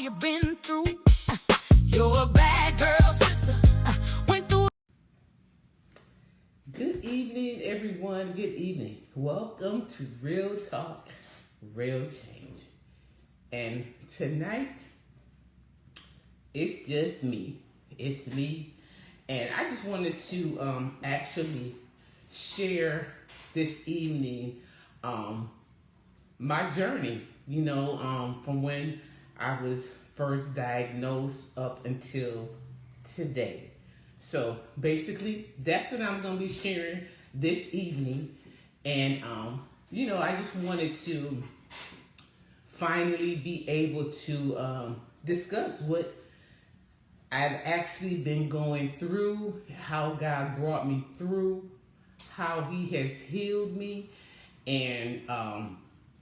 you've been through. You're a bad girl, sister. Went through. Good evening, everyone. Good evening. Welcome to Real Talk, Real Change. And tonight, it's just me. It's me. And I just wanted to actually share this evening my journey, from when I was first diagnosed up until today. So basically, that's what I'm going to be sharing this evening. And, I just wanted to finally be able to discuss what I've actually been going through, how God brought me through, how He has healed me, and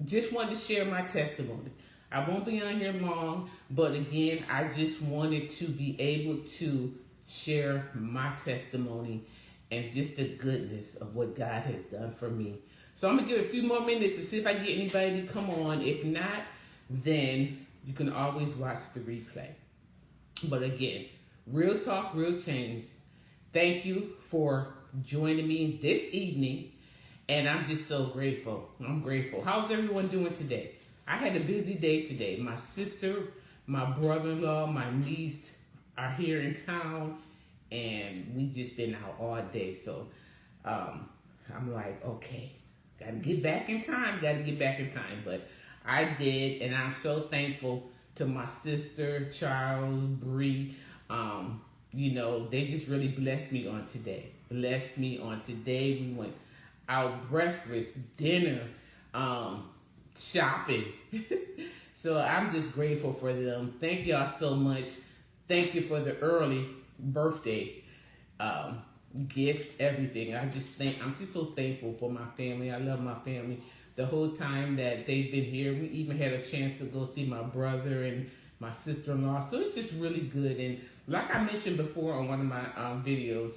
just wanted to share my testimony. I won't be on here long, but again, I just wanted to be able to share my testimony and just the goodness of what God has done for me. So I'm going to give a few more minutes to see if I get anybody to come on. If not, then you can always watch the replay. But again, Real Talk, Real Change. Thank you for joining me this evening. And I'm just so grateful. I'm grateful. How's everyone doing today? I had a busy day today. My sister, my brother-in-law, my niece are here in town. And we just been out all day. So I'm like, okay, got to get back in time. But I did. And I'm so thankful to my sister, Charles, Bree. They just really blessed me on today. We went out breakfast, dinner, shopping. So I'm just grateful for them. Thank y'all so much. Thank you for the early birthday gift, everything. I'm just so thankful for my family. I love my family. The whole time that they've been here, we even had a chance to go see my brother and my sister-in-law. So it's just really good. And like I mentioned before on one of my videos,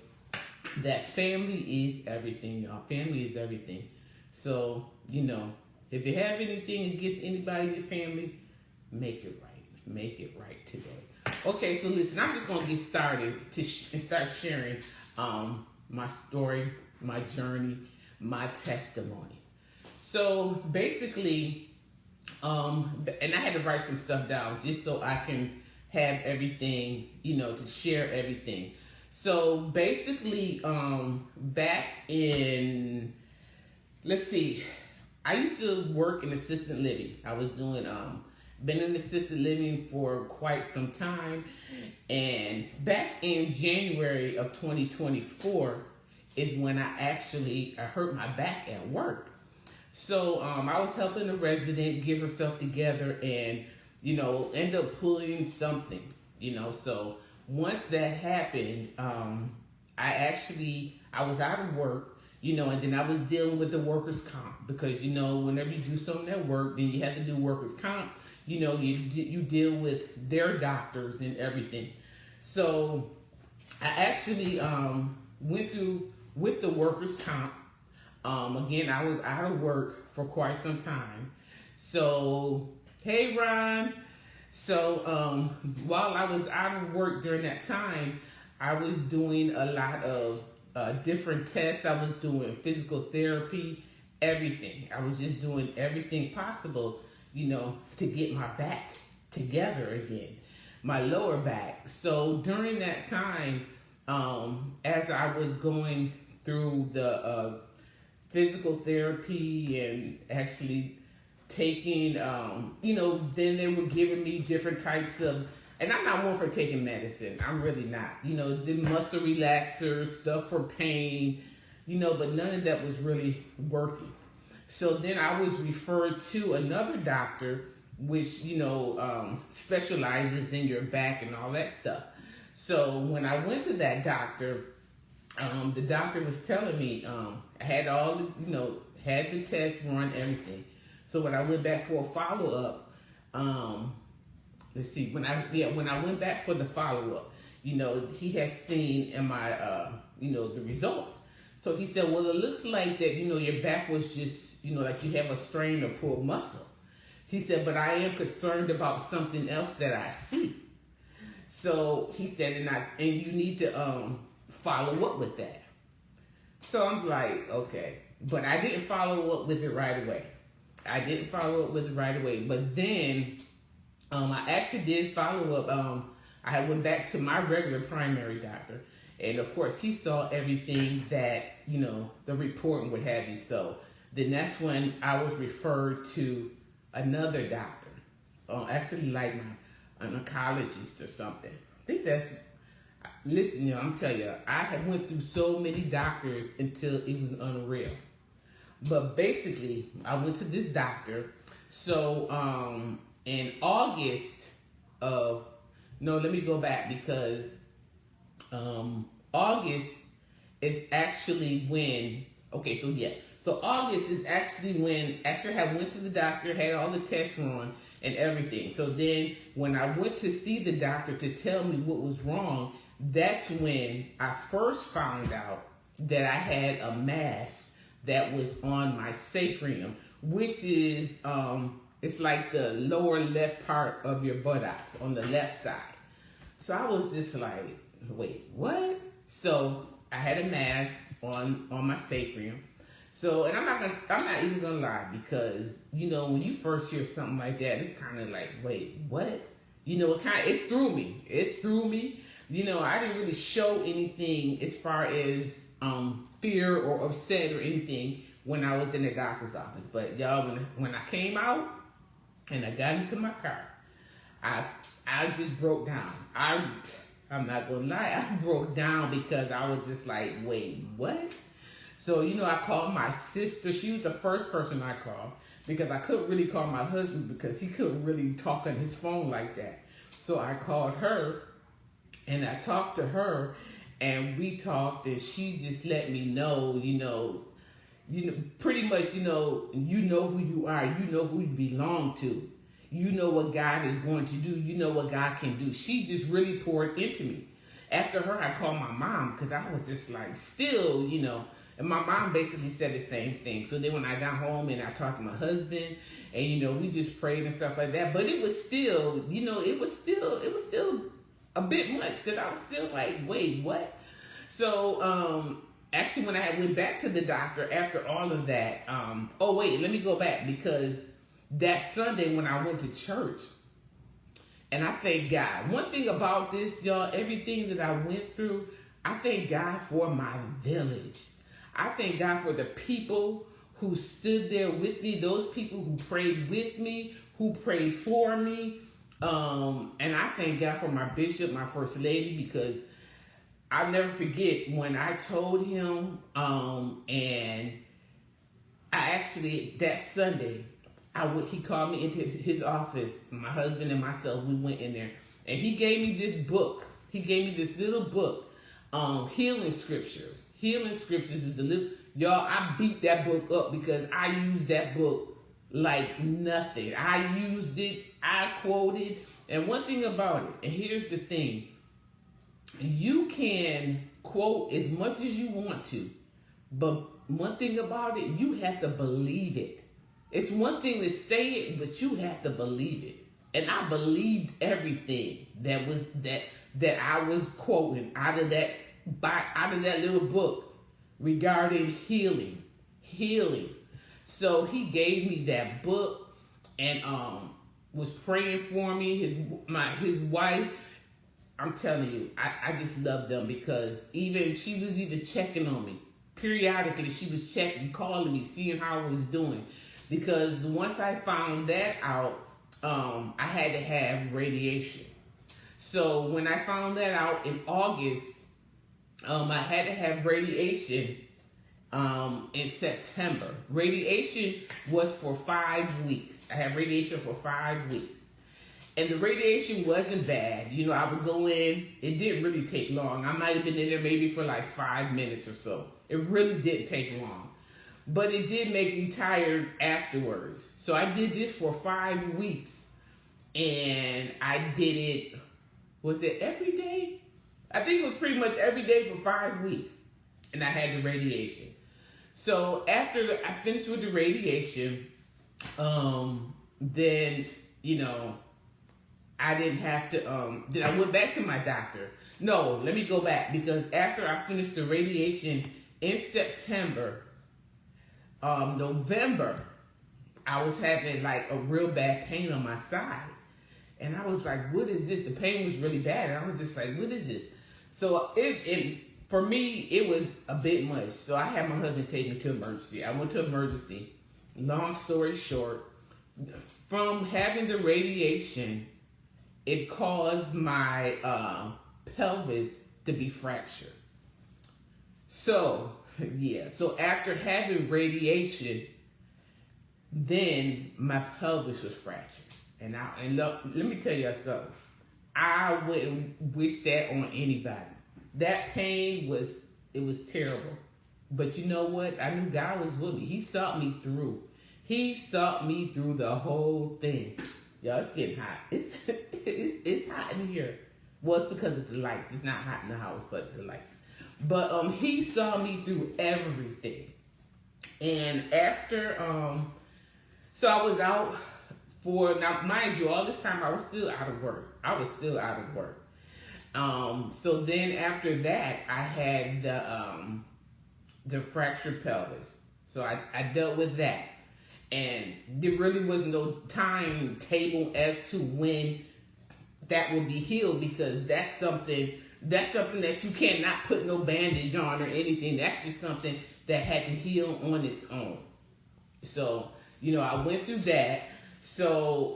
that family is everything, y'all. Family is everything. So, if you have anything against anybody in your family, make it right. Make it right today. Okay, so listen, I'm just going to get started and start sharing my story, my journey, my testimony. So basically, and I had to write some stuff down just so I can have everything, to share everything. So basically, back in, I used to work in assisted living. I was doing, been in assisted living for quite some time. And back in January of 2024 is when I hurt my back at work. So I was helping a resident get herself together and, end up pulling something, So once that happened, I was out of work, and then I was dealing with the workers' comp because, whenever you do something at work, then you have to do workers' comp. You deal with their doctors and everything. So I actually went through with the workers' comp. Again, I was out of work for quite some time. So, hey, Ron. So, while I was out of work during that time, I was doing a lot of different tests. I was doing physical therapy, everything. I was just doing everything possible, to get my back together again, my lower back. So, during that time, as I was going through the physical therapy and actually taking, then they were giving me different types of, and I'm not one for taking medicine. I'm really not. The muscle relaxers, stuff for pain, but none of that was really working. So then I was referred to another doctor, which, specializes in your back and all that stuff. So when I went to that doctor, the doctor was telling me, I had all the, had the test run, everything. So when I went back for a follow-up, when I went back for the follow-up, he has seen in my, the results. So he said, well, it looks like that, your back was just, like you have a strain or pulled muscle. He said, but I am concerned about something else that I see. So he said, and you need to follow up with that. So I'm like, okay. But I didn't follow up with it right away. But then I actually did follow up. I went back to my regular primary doctor. And of course, he saw everything that, the report and what have you. So then that's when I was referred to another doctor. Actually, like an oncologist or something. I think that's, listen, I'm telling you, I had went through so many doctors until it was unreal. But basically, I went to this doctor. So in August of, no, let me go back because August is actually when, so August is actually when I went to the doctor, had all the tests run and everything. So then when I went to see the doctor to tell me what was wrong, that's when I first found out that I had a mass that was on my sacrum, which is, it's like the lower left part of your buttocks on the left side. So I was just like, wait, what? So I had a mass on my sacrum. So, and I'm not even gonna lie, because when you first hear something like that, it's kind of like, wait, what? It threw me. I didn't really show anything as far as fear or upset or anything when I was in the doctor's office. But y'all, when I came out and I got into my car, I just broke down. I'm not gonna lie, I broke down because I was just like, wait, what? So, I called my sister. She was the first person I called because I couldn't really call my husband because he couldn't really talk on his phone like that. So I called her and I talked to her and we talked and she just let me know, pretty much, you know who you are. You know who you belong to. You know what God is going to do. You know what God can do. She just really poured into me. After her, I called my mom because I was just like, still, and my mom basically said the same thing. So then when I got home and I talked to my husband and, we just prayed and stuff like that. But it was still, it was still a bit much because I was still like, wait, what? So, actually when I went back to the doctor after all of that, let me go back because that Sunday when I went to church, and I thank God. One thing about this, y'all, everything that I went through, I thank God for my village. I thank God for the people who stood there with me, those people who prayed with me, who prayed for me. And I thank God for my bishop, my first lady, because I'll never forget when I told him, and I actually, that Sunday, he called me into his office, my husband and myself, we went in there, and he gave me this book. He gave me this little book, Healing Scriptures. Healing Scriptures is a little, y'all, I beat that book up because I used that book like nothing. I used it, I quoted, and one thing about it, and here's the thing, you can quote as much as you want to, but one thing about it, you have to believe it. It's one thing to say it, but you have to believe it. And I believed everything that I was quoting out of that little book regarding healing. So he gave me that book and was praying for me. His wife, I'm telling you, I just love them because she was even checking on me. Periodically, she was checking, calling me, seeing how I was doing. Because once I found that out, I had to have radiation. So when I found that out in August, I had to have radiation in September. Radiation was for 5 weeks. I had radiation for 5 weeks. And the radiation wasn't bad. I would go in. It didn't really take long. I might have been in there maybe for like 5 minutes or so. It really didn't take long. But it did make me tired afterwards. So I did this for 5 weeks. And I did it, was it every day? I think it was pretty much every day for 5 weeks. And I had the radiation. So after I finished with the radiation, then, you know, I didn't have to, then I went back to my doctor. No, let me go back, because after I finished the radiation in September, November, I was having like a real bad pain on my side. And I was like, what is this? The pain was really bad. And I was just like, what is this? So for me, it was a bit much. So I had my husband take me to emergency. I went to emergency. Long story short, from having the radiation, it caused my pelvis to be fractured. So, yeah. So after having radiation, then my pelvis was fractured. And look, let me tell you something. I wouldn't wish that on anybody. That pain was terrible. But you know what? I knew God was with me. He saw me through. He saw me through the whole thing. Y'all, it's getting hot. It's hot in here. Well, it's because of the lights. It's not hot in the house, but the lights. But he saw me through everything. And after so I was out now, mind you, all this time I was still out of work. So then after that, I had the fractured pelvis. So I dealt with that. And there really was no timetable as to when that will be healed, because that's something that you cannot put no bandage on or anything. That's just something that had to heal on its own. So, you know, I went through that. So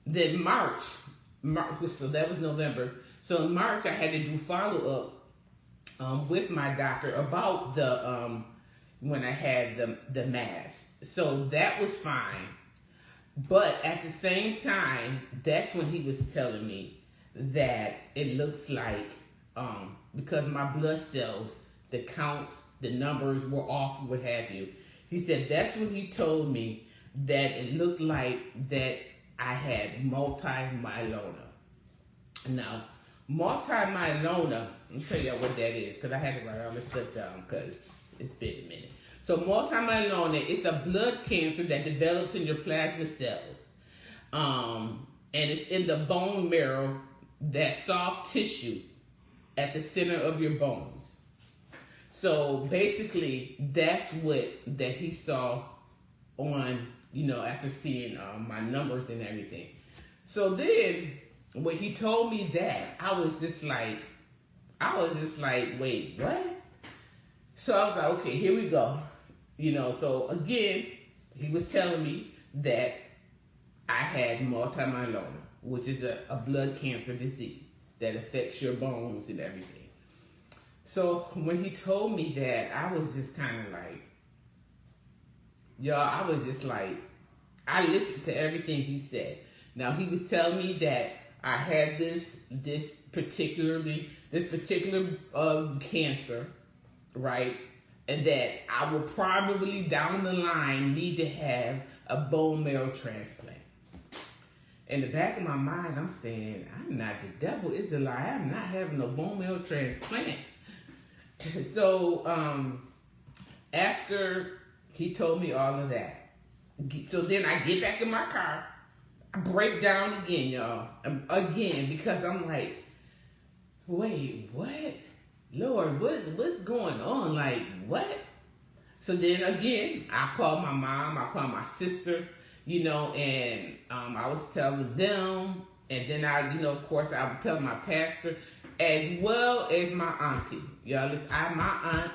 then March, so that was November. So in March, I had to do follow-up with my doctor about the when I had the mass. So that was fine. But at the same time, that's when he was telling me that it looks like, because my blood cells, the counts, the numbers were off, what have you. He said that's when he told me that it looked like that I had multimyeloma. Now, multimyeloma, let me tell you what that is, because I had to write all this stuff down because it's been a minute. So multimyeloma is a blood cancer that develops in your plasma cells. And it's in the bone marrow, that soft tissue at the center of your bones. So basically, that's that he saw on, you know, after seeing my numbers and everything. So then, when he told me that, I was just like, wait, what? So I was like, okay, here we go. You know, so again, he was telling me that I had multimyeloma, which is a blood cancer disease that affects your bones and everything. So when he told me that, I was just kind of like, I was just like, I listened to everything he said. Now, he was telling me that I had this particular cancer, right? And that I will probably down the line need to have a bone marrow transplant. In the back of my mind, I'm saying, I'm not, the devil is a lie. I'm not having a bone marrow transplant. So after he told me all of that, so then I get back in my car, I break down again, y'all. Again, because I'm like, wait, what? Lord, what's going on? Like, what? So then again, I called my mom, I called my sister, you know, and I was telling them, and then I, you know, of course, I would tell my pastor, as well as my auntie. Y'all, listen, my aunt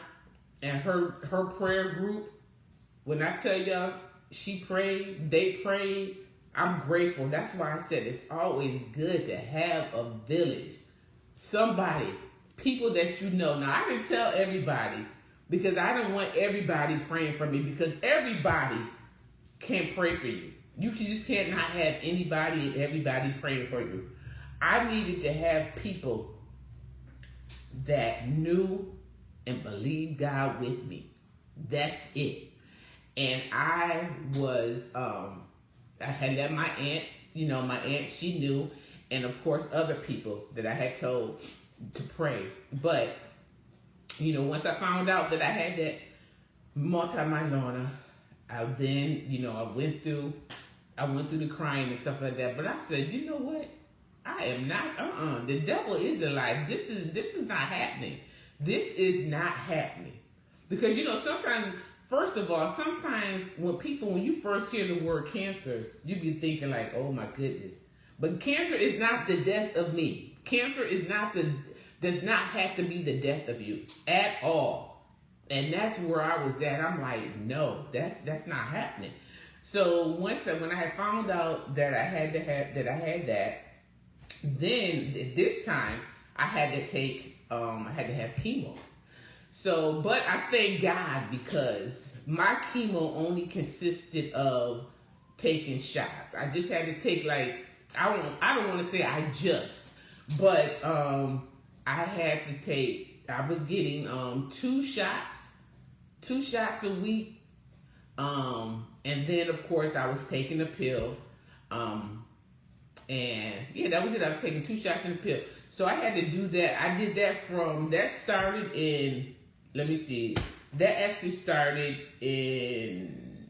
and her prayer group, when I tell y'all, she prayed, they prayed, I'm grateful. That's why I said it's always good to have a village. Somebody, people that you know. Now, I can tell everybody, because I don't want everybody praying for me, because everybody can't pray for you. You just can't not have anybody and everybody praying for you. I needed to have people that knew and believed God with me. That's it. And I was, I had let my aunt, you know, she knew, and of course other people that I had told to pray. But, you know, once I found out that I had that multimyeloma, I then, you know, I went through I went through the crying and stuff like that. But I said, you know what? I am not. The devil is alive. This is not happening. This is not happening. Because sometimes, first of all, sometimes when you first hear the word cancer, you be thinking like, oh my goodness. But cancer is not the death of me. Cancer does not have to be the death of you at all. And that's where I was at. I'm like, no, that's not happening. So when I had found out that I had that, then this time I had to have chemo. So, but I thank God because my chemo only consisted of taking shots. I just had to take I don't want to say but I was getting 2 shots a week. And then of course I was taking a pill. And yeah, that was it. I was taking 2 shots in the pill. So I had to do that. I did that started in, let me see. That actually started in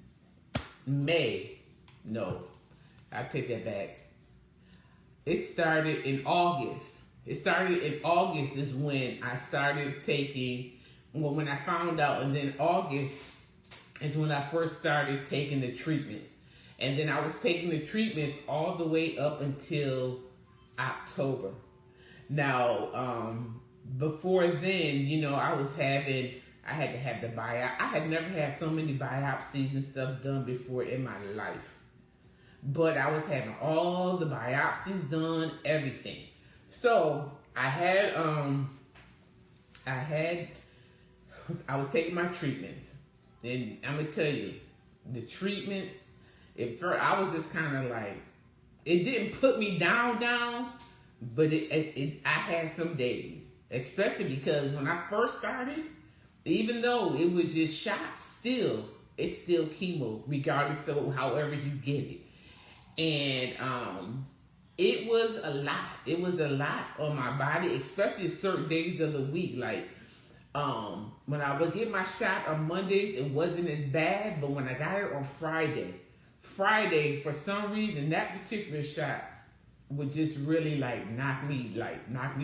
May. No, I take that back. It started in August. Is when I started taking, when I found out, and then August is when I first started taking the treatments. And then I was taking the treatments all the way up until October. Now, before then, I had to have the biopsy. I had never had so many biopsies and stuff done before in my life. But I was having all the biopsies done, everything. So I was taking my treatments. And I'm going to tell you, the treatments, I was just kind of like, it didn't put me down, but I had some days, especially because when I first started, even though it was just shots, it's still chemo, regardless of however you get it. And it was a lot. It was a lot on my body, especially certain days of the week. Like, when I would get my shot on Mondays, it wasn't as bad, but when I got it on Friday, for some reason, that particular shot would just really knock me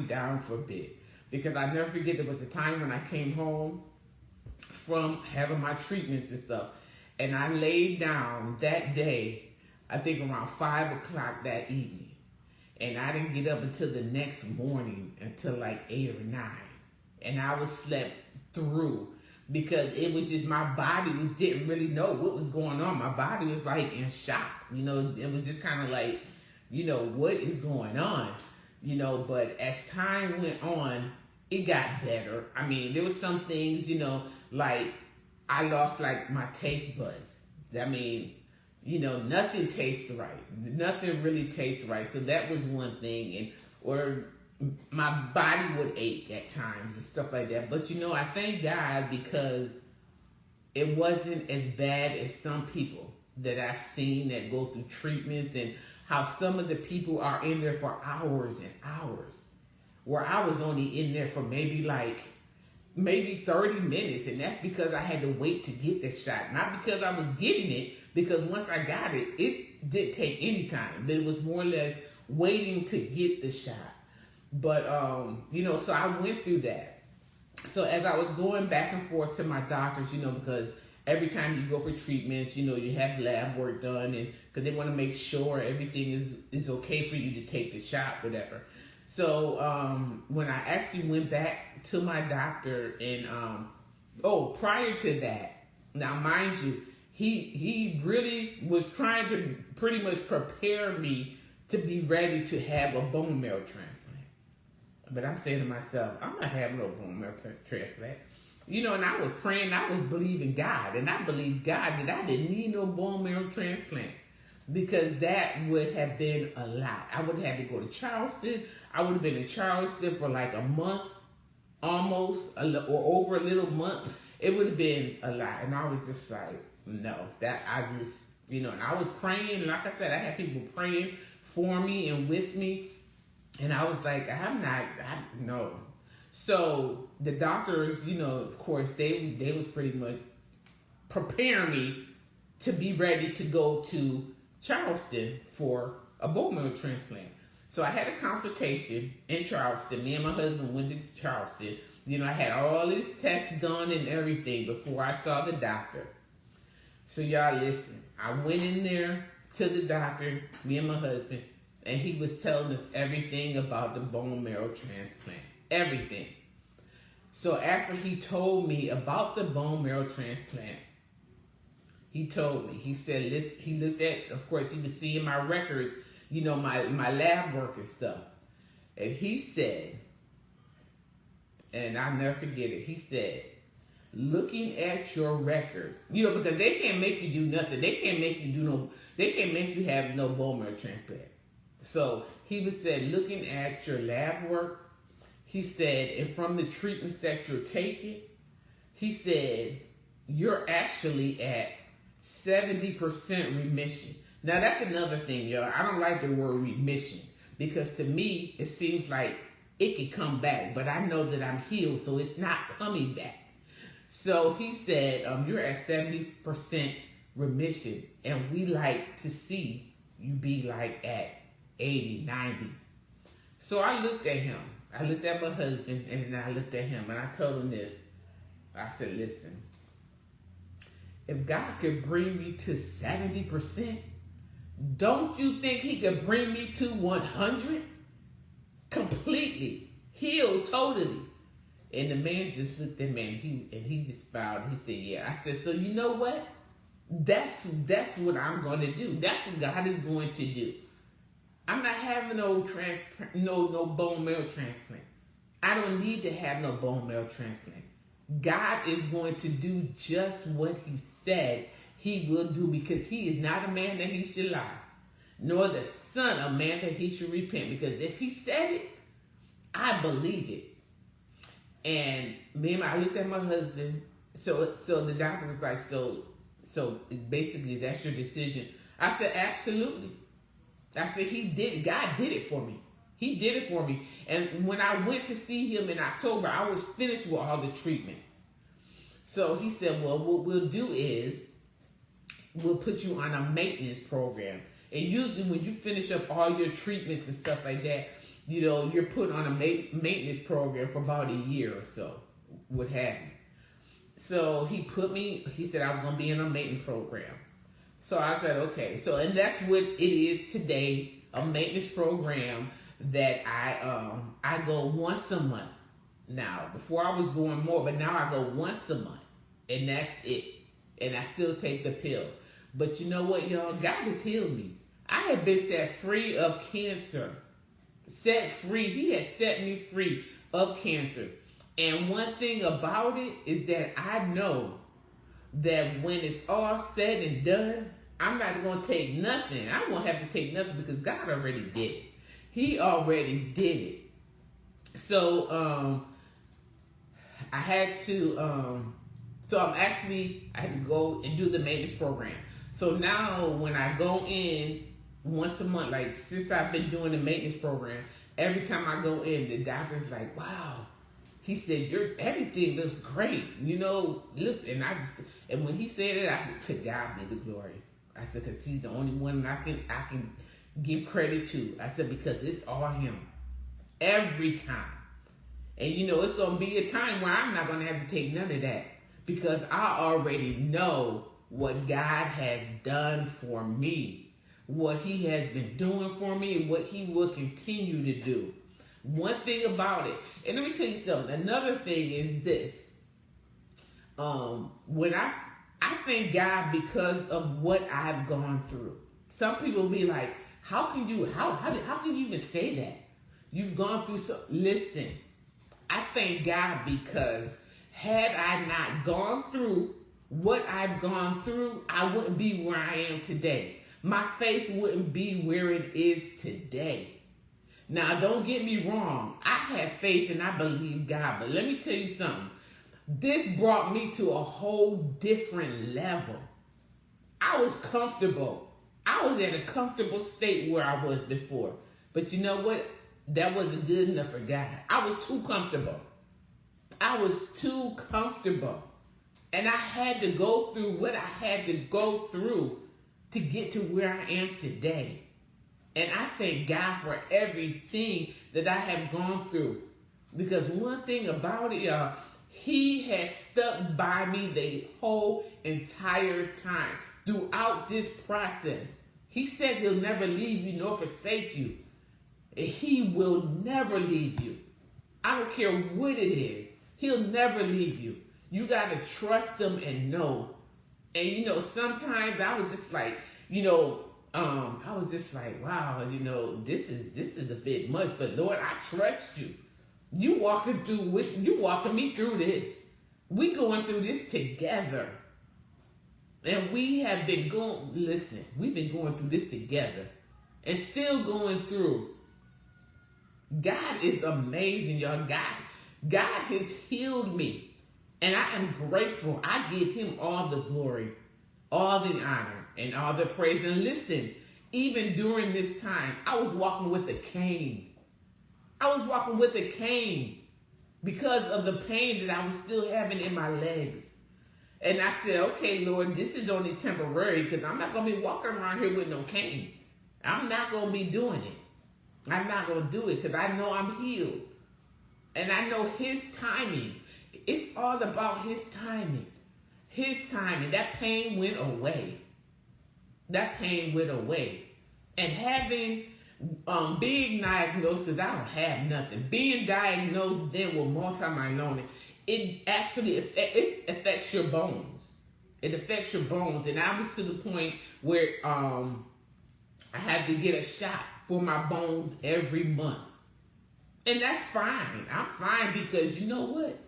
down for a bit. Because I never forget, there was a time when I came home from having my treatments and stuff, and I laid down that day, I think around 5 o'clock that evening, and I didn't get up until the next morning until 8 or 9, and I was slept through. Because it was just, my body didn't really know what was going on. My body was in shock. It was just kind of what is going on? But as time went on, it got better. I mean, there was some things, I lost my taste buds. I mean, nothing tastes right. Nothing really tastes right. So that was one thing. Or my body would ache at times and stuff like that. But I thank God because it wasn't as bad as some people that I've seen that go through treatments, and how some of the people are in there for hours and hours, where I was only in there for maybe 30 minutes, and that's because I had to wait to get the shot. Not because I was getting it, because once I got it, it didn't take any time. But it was more or less waiting to get the shot. But, so I went through that. So as I was going back and forth to my doctors, because every time you go for treatments, you have lab work done, and because they want to make sure everything is okay for you to take the shot, whatever. So when I actually went back to my doctor, and prior to that, now mind you, he really was trying to pretty much prepare me to be ready to have a bone marrow transplant. But I'm saying to myself, I'm not having no bone marrow transplant. And I was praying, I was believing God, and I believed God that I didn't need no bone marrow transplant, because that would have been a lot. I would have had to go to Charleston. I would have been in Charleston for a month, almost, or over a little month. It would have been a lot. And I was just no, and I was praying. Like I said, I had people praying for me and with me. And I was no. So the doctors, of course, they was pretty much preparing me to be ready to go to Charleston for a bone marrow transplant. So I had a consultation in Charleston. Me and my husband went to Charleston. You know, I had all these tests done and everything before I saw the doctor. So y'all listen, I went in there to the doctor, me and my husband, and he was telling us everything about the bone marrow transplant. Everything. So after he told me about the bone marrow transplant, he told me, he said, listen, he looked at, of course, he was seeing my records, you know, my lab work and stuff. And he said, and I'll never forget it, he said, looking at your records, you know, because they can't make you do nothing. They can't make you have no bone marrow transplant. So he was said, looking at your lab work, he said, and from the treatments that you're taking, he said, you're actually at 70% remission. Now that's another thing, y'all. I don't like the word remission because to me, it seems like it could come back, but I know that I'm healed, so it's not coming back. So he said, you're at 70% remission, and we like to see you be like at 80, 90. So I looked at him. I looked at my husband, and then I looked at him, and I told him this. I said, listen, if God could bring me to 70%, don't you think he could bring me to 100? Completely. Healed, totally. And the man just looked at me, and he just smiled. He said, yeah. I said, so you know what? That's what I'm going to do. That's what God is going to do. I'm not having no bone marrow transplant. I don't need to have no bone marrow transplant. God is going to do just what he said he will do because he is not a man that he should lie, nor the son of man that he should repent. Because if he said it, I believe it. And I looked at my husband. So the doctor was like, so basically that's your decision. I said, absolutely. I said, he did. God did it for me. He did it for me. And when I went to see him in October, I was finished with all the treatments. So he said, well, what we'll do is we'll put you on a maintenance program. And usually when you finish up all your treatments and stuff like that, you know, you're put on a maintenance program for about a year or so, what have you. So he said I was going to be in a maintenance program. So I said, okay. So, and that's what it is today, a maintenance program that I go once a month. Now, before I was going more, but now I go once a month. And that's it. And I still take the pill. But you know what, y'all? God has healed me. I have been set free of cancer. Set free. He has set me free of cancer. And one thing about it is that I know that when it's all said and done, I'm not going to take nothing. I won't have to take nothing because God already did it. He already did it. So I had to I had to go and do the maintenance program. So now when I go in once a month, like since I've been doing the maintenance program, every time I go in, the doctor's like, wow. He said, everything looks great. You know, and when he said it, to God be the glory. I said, because he's the only one I can give credit to. I said, because it's all him. Every time. And you know, it's going to be a time where I'm not going to have to take none of that. Because I already know what God has done for me. What he has been doing for me and what he will continue to do. One thing about it, and let me tell you something. Another thing is this. When I thank God because of what I've gone through. Some people be like, how can you even say that? You've gone through so. Listen, I thank God because had I not gone through what I've gone through, I wouldn't be where I am today. My faith wouldn't be where it is today. Now, don't get me wrong. I have faith and I believe God. But let me tell you something. This brought me to a whole different level. I was comfortable. I was in a comfortable state where I was before. But you know what? That wasn't good enough for God. I was too comfortable. I was too comfortable. And I had to go through what I had to go through to to get to where I am today. And I thank God for everything that I have gone through. Because one thing about it, y'all, he has stuck by me the whole entire time throughout this process. He said he'll never leave you nor forsake you. He will never leave you. I don't care what it is. He'll never leave you. You got to trust him and know. And, you know, sometimes I was just like, you know, I was just like, wow, you know, this is a bit much. But Lord, I trust you. You walking me through this. We going through this together. And we have been we've been going through this together. And still going through. God is amazing, y'all. God has healed me. And I am grateful. I give him all the glory, all the honor, and all the praise. And listen, even during this time, I was walking with a cane. I was walking with a cane because of the pain that I was still having in my legs. And I said, okay, Lord, this is only temporary because I'm not going to be walking around here with no cane. I'm not going to be doing it. I'm not going to do it because I know I'm healed. And I know his timing. It's all about his timing. His timing. That pain went away. That pain went away. And having, being diagnosed, because I don't have nothing, being diagnosed then with multiple myeloma, it actually it affects your bones. It affects your bones. And I was to the point where I had to get a shot for my bones every month. And that's fine. I'm fine because you know what?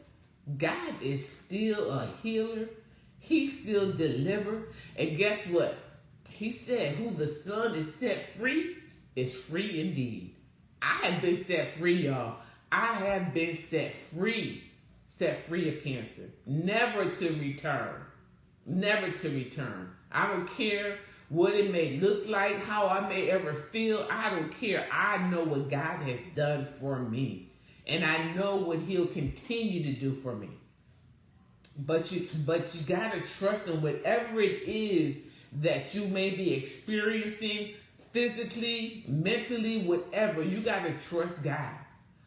God is still a healer. He still delivers. And guess what? He said, who the Son is set free is free indeed. I have been set free, y'all. I have been set free of cancer. Never to return. Never to return. I don't care what it may look like, how I may ever feel. I don't care. I know what God has done for me. And I know what he'll continue to do for me. But you got to trust him. Whatever it is that you may be experiencing physically, mentally, whatever, you got to trust God.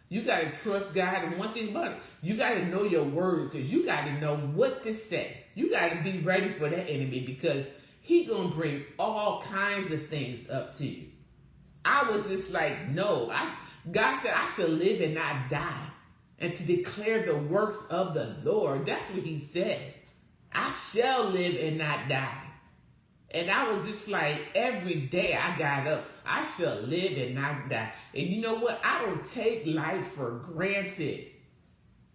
You got to trust God. And one thing about it, you got to know your word because you got to know what to say. You got to be ready for that enemy because he going to bring all kinds of things up to you. I was just like, no. God said I should live and not die and to declare the works of the Lord. That's what he said. I shall live and not die. And I was just like, every day I got up, I shall live and not die. And you know what? I don't take life for granted.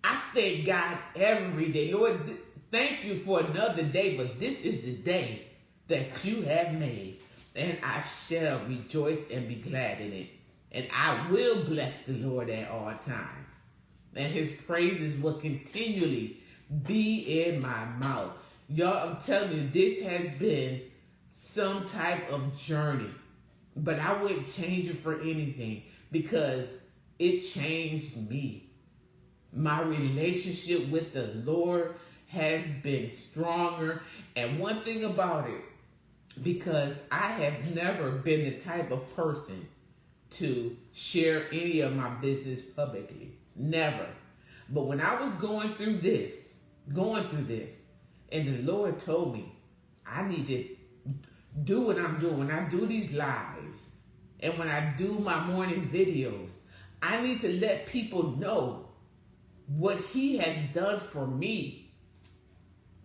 I thank God every day. Lord, thank you for another day, but this is the day that you have made. And I shall rejoice and be glad in it. And I will bless the Lord at all times. And his praises will continually be in my mouth. Y'all, I'm telling you, this has been some type of journey. But I wouldn't change it for anything because it changed me. My relationship with the Lord has been stronger. And one thing about it, because I have never been the type of person to share any of my business publicly. Never. But when I was going through this, and the Lord told me, I need to do what I'm doing. When I do these lives, and when I do my morning videos, I need to let people know what he has done for me.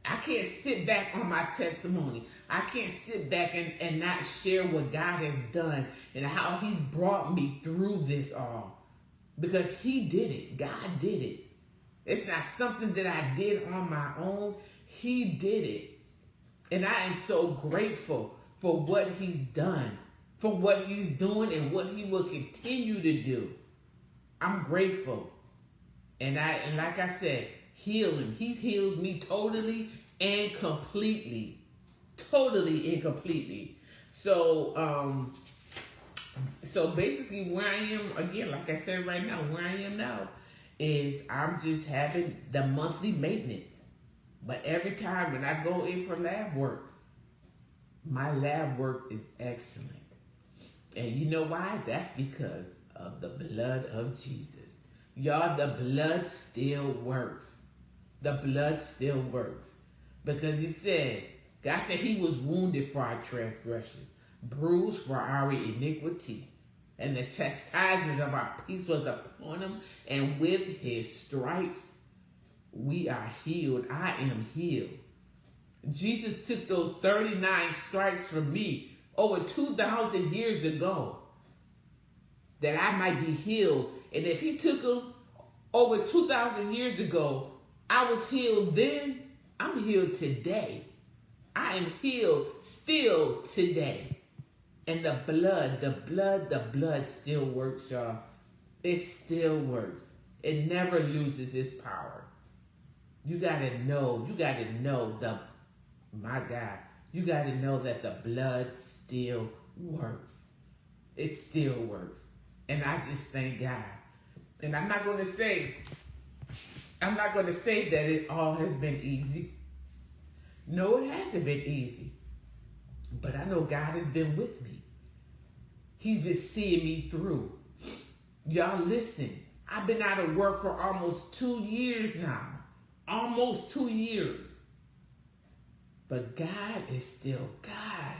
I can't sit back on my testimony. I can't sit back and not share what God has done and how he's brought me through this all. Because he did it. God did it. It's not something that I did on my own. He did it. And I am so grateful for what he's done, for what he's doing and what he will continue to do. I'm grateful. And like I said, healing. He heals me totally and completely. Totally and completely. So basically where I am, again, like I said right now, where I am now is I'm just having the monthly maintenance. But every time when I go in for lab work, My lab work is excellent. And you know why? That's because of the blood of Jesus. Y'all, the blood still works. The blood still works. Because he said, God said he was wounded for our transgression, bruised for our iniquity. And the chastisement of our peace was upon him. And with his stripes, we are healed. I am healed. Jesus took those 39 stripes from me over 2,000 years ago that I might be healed. And if he took them over 2,000 years ago, I was healed then, I'm healed today. I am healed still today. And the blood still works, y'all. It still works. It never loses its power. You gotta know my God, you gotta know that the blood still works. It still works. And I just thank God. And I'm not gonna say that it all has been easy. No, it hasn't been easy. But I know God has been with me. He's been seeing me through. Y'all listen, I've been out of work for almost 2 years now. Almost 2 years. But God is still God.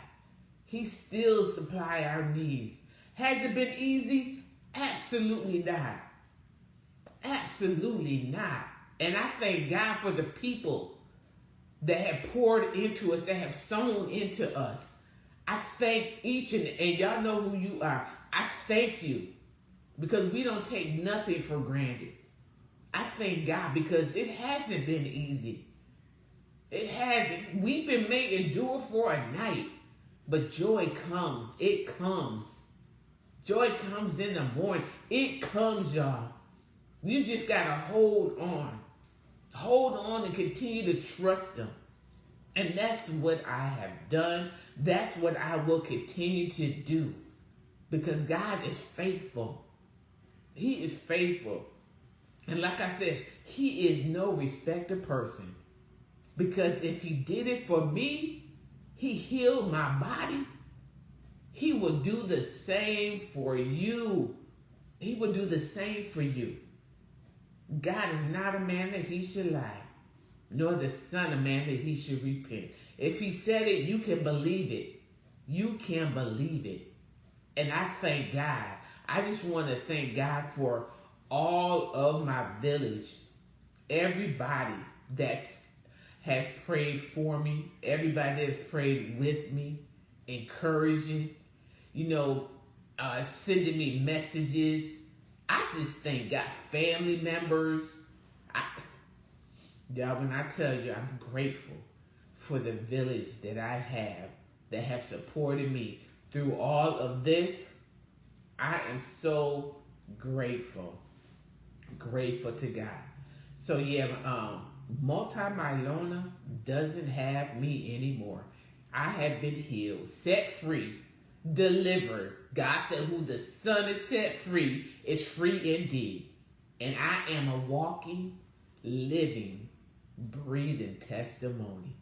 He still supplies our needs. Has it been easy? Absolutely not. Absolutely not. And I thank God for the people that have poured into us, that have sown into us. I thank each and y'all know who you are. I thank you because we don't take nothing for granted. I thank God because it hasn't been easy. It hasn't. Weeping may endure for a night, but joy comes. It comes. Joy comes in the morning. It comes, y'all. You just got to hold on. Hold on and continue to trust him. And that's what I have done. That's what I will continue to do. Because God is faithful. He is faithful. And like I said, he is no respecter person. Because if he did it for me, he healed my body. He will do the same for you. He will do the same for you. God is not a man that he should lie, nor the son of man that he should repent. If he said it, you can believe it. You can believe it. And I thank God. I just want to thank God for all of my village. Everybody that has prayed for me. Everybody that's prayed with me. Encouraging. Sending me messages. I just thank God. Family members. Y'all, when I tell you I'm grateful for the village that I have that have supported me through all of this, I am so grateful. Grateful to God. So yeah, multimyeloma doesn't have me anymore. I have been healed, set free, delivered. God said who the Son is set free is free indeed. And I am a walking, living, breathing testimony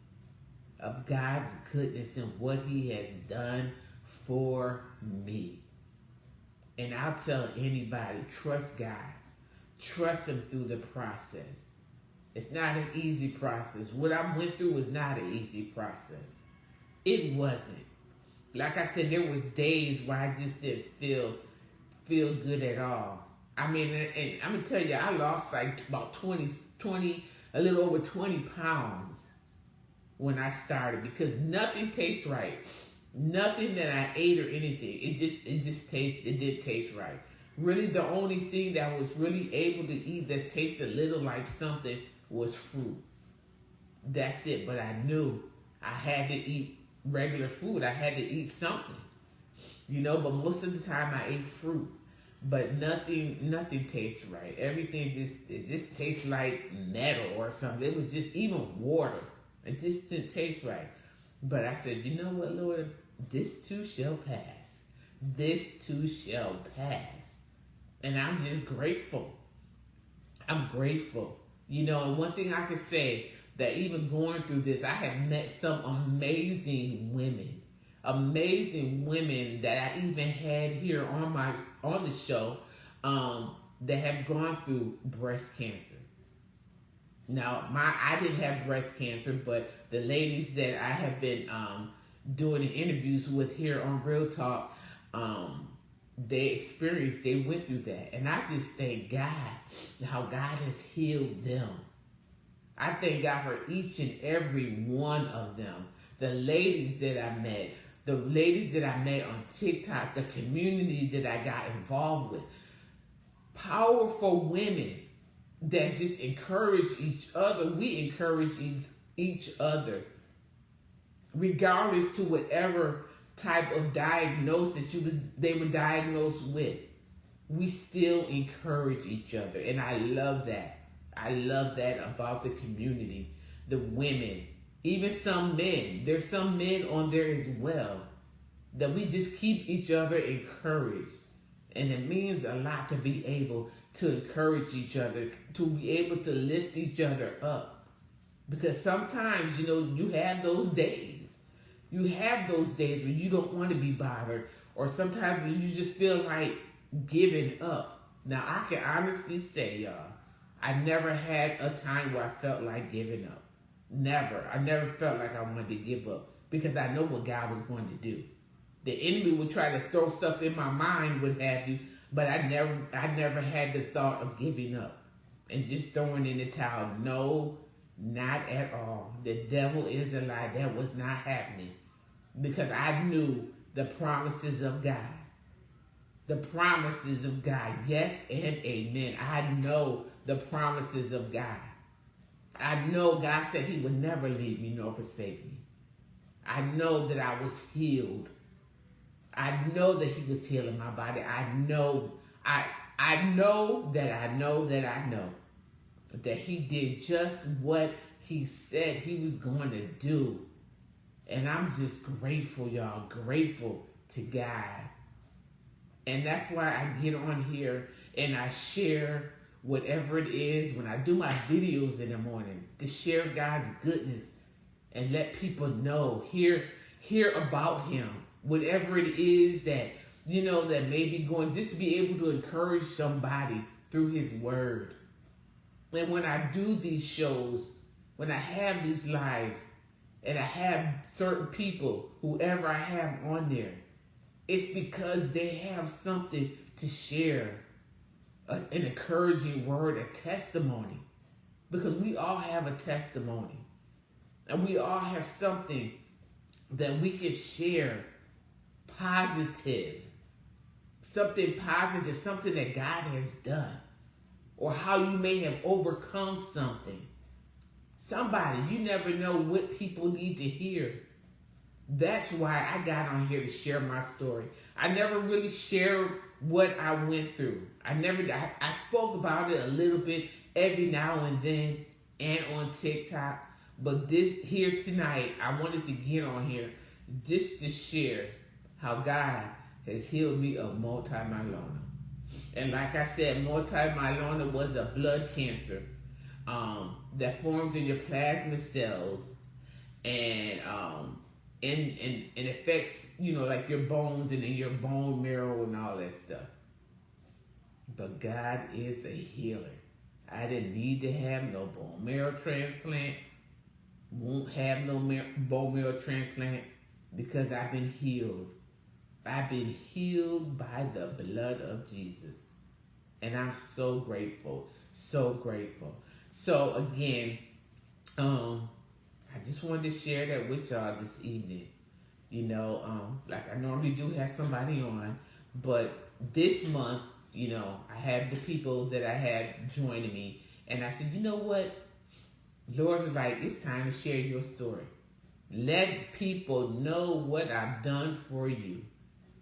of God's goodness and what he has done for me. And I'll tell anybody, trust God. Trust him through the process. It's not an easy process. What I went through was not an easy process. It wasn't. Like I said, there was days where I just didn't feel good at all. I mean, and I'm going to tell you, I lost like about 20, a little over 20 pounds when I started because nothing tastes right. Nothing that I ate or anything. It did taste right. Really, the only thing that I was really able to eat that tasted a little like something was fruit. That's it. But I knew I had to eat regular food. I had to eat something. But most of the time I ate fruit. But nothing tastes right. Everything just tastes like metal or something. It was just even water. It just didn't taste right. But I said, you know what, Lord? This too shall pass. This too shall pass. And I'm just grateful. I'm grateful. And one thing I can say, that even going through this, I have met some amazing women. amazing women that I even had here on the show that have gone through breast cancer. Now, I didn't have breast cancer, but the ladies that I have been doing the interviews with here on Real Talk, they went through that. And I just thank God how God has healed them. I thank God for each and every one of them. The ladies that I met, the ladies that I met on TikTok, the community that I got involved with. Powerful women that just encourage each other. We encourage each other, regardless to whatever type of diagnosis they were diagnosed with. We still encourage each other, and I love that. I love that about the community, the women, even some men. There's some men on there as well that we just keep each other encouraged, and it means a lot to be able to encourage each other, to be able to lift each other up. Because sometimes, you have those days. You have those days when you don't want to be bothered, or sometimes when you just feel like giving up. Now, I can honestly say, y'all, I never had a time where I felt like giving up. Never. I never felt like I wanted to give up because I know what God was going to do. The enemy would try to throw stuff in my mind, what have you, but I never had the thought of giving up and just throwing in the towel. No, not at all. The devil is a lie. That was not happening because I knew the promises of God. The promises of God. Yes and amen. I know the promises of God. I know God said he would never leave me nor forsake me. I know that I was healed. I know that he was healing my body. I know that he did just what he said he was going to do. And I'm just grateful, y'all. Grateful to God. And that's why I get on here and I share whatever it is when I do my videos in the morning, to share God's goodness and let people know, hear about him. Whatever it is that, that may be going, just to be able to encourage somebody through his word. And when I do these shows, when I have these lives, and I have certain people, whoever I have on there, it's because they have something to share, an encouraging word, a testimony. Because we all have a testimony. And we all have something that we can share. Positive, something that God has done, or how you may have overcome something. Somebody, you never know what people need to hear. That's why I got on here to share my story. I never really shared what I went through. I spoke about it a little bit every now and then and on TikTok, but here tonight, I wanted to get on here just to share how God has healed me of multiple myeloma. And like I said, multiple myeloma was a blood cancer that forms in your plasma cells and affects, like your bones and in your bone marrow and all that stuff. But God is a healer. I didn't need to have no bone marrow transplant. Won't have no bone marrow transplant because I've been healed. I've been healed by the blood of Jesus. And I'm so grateful. So grateful. So again, I just wanted to share that with y'all this evening. Like I normally do have somebody on, but this month, I have the people that I have joining me. And I said, you know what? Lord was like, it's time to share your story. Let people know what I've done for you.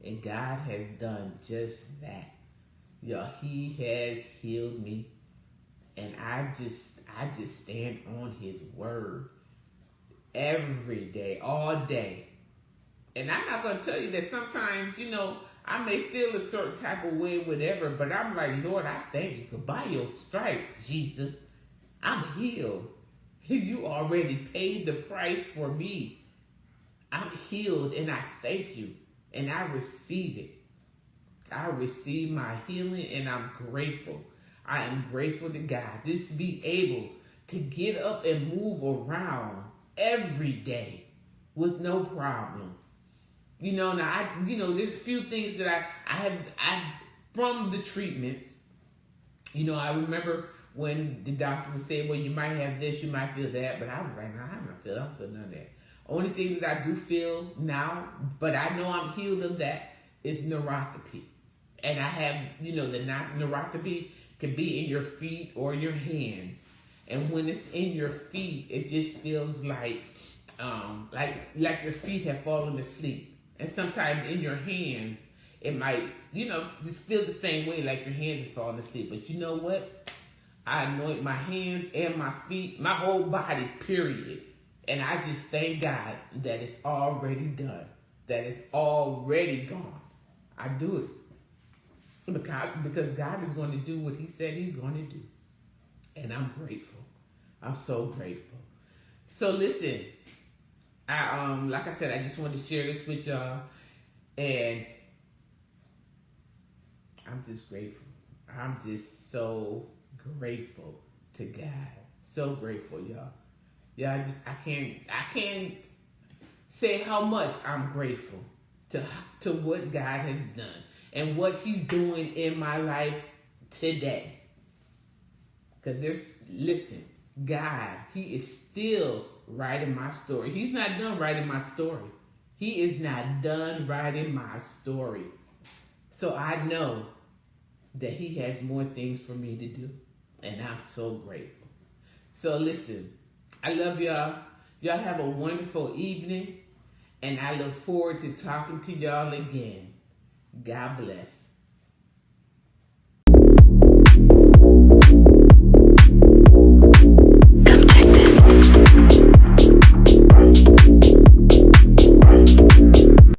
And God has done just that. Y'all, he has healed me. And I just stand on his word every day, all day. And I'm not going to tell you that sometimes, I may feel a certain type of way, whatever, but I'm like, Lord, I thank you, because by your stripes, Jesus, I'm healed. You already paid the price for me. I'm healed and I thank you and I receive it. I receive my healing and I'm grateful. I am grateful to God just to be able to get up and move around every day with no problem. Now there's a few things that I from the treatments. I remember when the doctor would say, well, you might have this, you might feel that, but I was like, nah, I don't feel none of that. Only thing that I do feel now, but I know I'm healed of that, is neuropathy. And I have, the neuropathy can be in your feet or your hands. And when it's in your feet, it just feels like your feet have fallen asleep. And sometimes in your hands, it might, just feel the same way, like your hands is falling asleep. But you know what? I anoint my hands and my feet, my whole body, period. And I just thank God that it's already done, that it's already gone. I do it because God is going to do what he said he's going to do. And I'm grateful. I'm so grateful. So listen, like I said, I just wanted to share this with y'all. And I'm just grateful. I'm just so grateful to God. So grateful, y'all. Yeah, I can't say how much I'm grateful to what God has done and what he's doing in my life today. Because listen, God, he is still writing my story. He's not done writing my story. He is not done writing my story. So I know that he has more things for me to do. And I'm so grateful. So listen, I love y'all. Y'all have a wonderful evening. And I look forward to talking to y'all again. God bless.